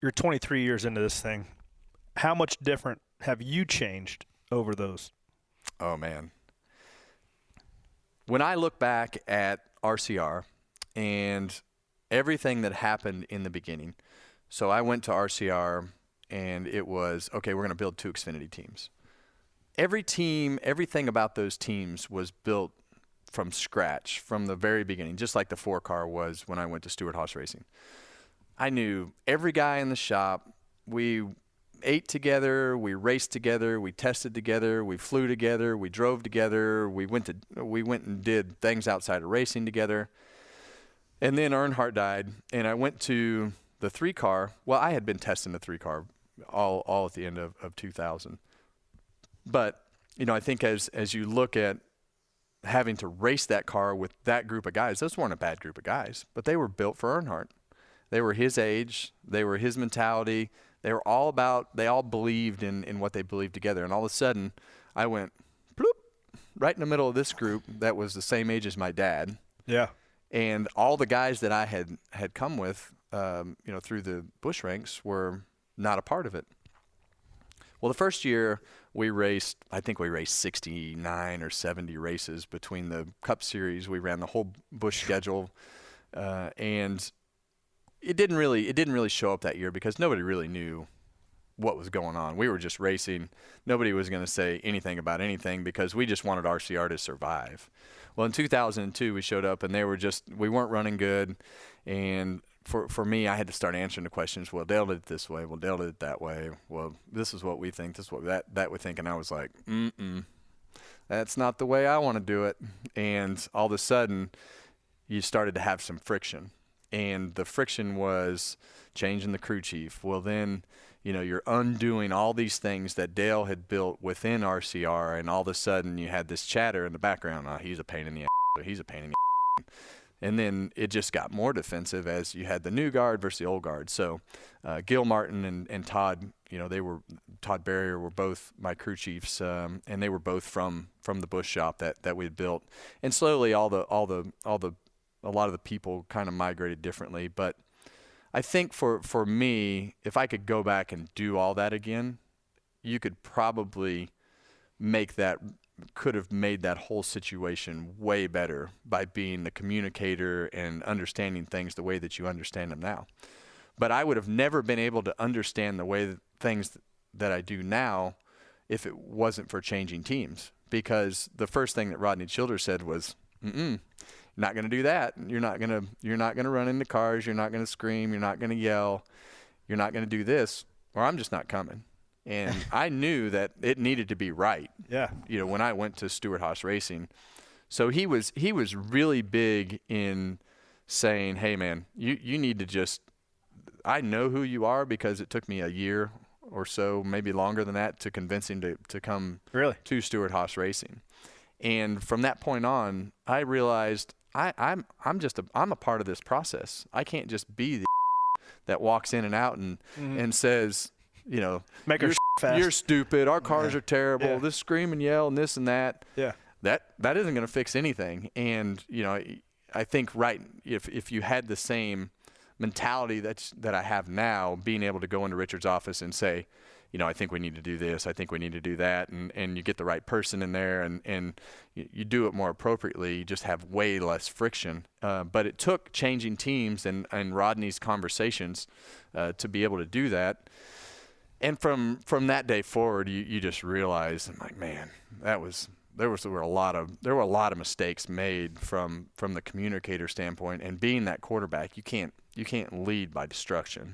You're 23 years into this thing. How much different have you changed over those? Oh, man. When I look back at RCR and everything that happened in the beginning, so I went to RCR and it was, okay, we're going to build 2 Xfinity teams. Every team, everything about those teams was built from scratch from the very beginning, just like the 4-car was when I went to Stewart-Haas Racing. I knew every guy in the shop. We ate together, we raced together, we tested together, we flew together, we drove together, we went and did things outside of racing together. And then Earnhardt died, and I went to the 3-car. Well, I had been testing the 3-car all at the end of 2000. But, I think as you look at having to race that car with that group of guys, those weren't a bad group of guys, but they were built for Earnhardt. They were his age. They were his mentality. They all believed in what they believed together. And all of a sudden, I went bloop, right in the middle of this group that was the same age as my dad. Yeah. And all the guys that I had come with, through the Busch ranks were not a part of it. Well, the first year I think we raced 69 or 70 races between the Cup Series. We ran the whole Busch schedule, and it didn't really show up that year because nobody really knew what was going on. We were just racing. Nobody was going to say anything about anything because we just wanted RCR to survive. Well, in 2002, we showed up and we weren't running good. And for me, I had to start answering the questions. Well, Dale did it this way. Well, Dale did it that way. Well, this is what we think. This is what that we think. And I was like, that's not the way I want to do it. And all of a sudden, you started to have some friction. And the friction was changing the crew chief. Well, then, you're undoing all these things that Dale had built within RCR, and all of a sudden you had this chatter in the background. Oh, he's a pain in the ass. He's a pain in the ass. And then it just got more defensive as you had the new guard versus the old guard. So Gil Martin and Todd, Todd Barrier were both my crew chiefs, and they were both from the Busch shop that we had built. And slowly a lot of the people kind of migrated differently. But I think for me, if I could go back and do all that again, you could probably could have made that whole situation way better by being the communicator and understanding things the way that you understand them now. But I would have never been able to understand the way things that I do now if it wasn't for changing teams. Because the first thing that Rodney Childers said was, not going to do that. You're not going to run into cars. You're not going to scream. You're not going to yell. You're not going to do this, or I'm just not coming. And I knew that it needed to be right. Yeah. When I went to Stewart-Haas Racing. So he was really big in saying, hey man, you need to just, I know who you are because it took me a year or so, maybe longer than that, to convince him to come to Stewart-Haas Racing. And from that point on, I realized I'm a part of this process. I can't just be the that walks in and out and says, make her fast. You're stupid. Our cars are terrible. Yeah. This scream and yell and this and that. Yeah. That isn't going to fix anything. And I think if you had the same mentality that I have now, being able to go into Richard's office and say, I think we need to do this. I think we need to do that. And you get the right person in there and you do it more appropriately. You just have way less friction. But it took changing teams and Rodney's conversations to be able to do that. And from that day forward, you just realize, I'm like, man, there were a lot of mistakes made from the communicator standpoint. And being that quarterback, you can't lead by destruction.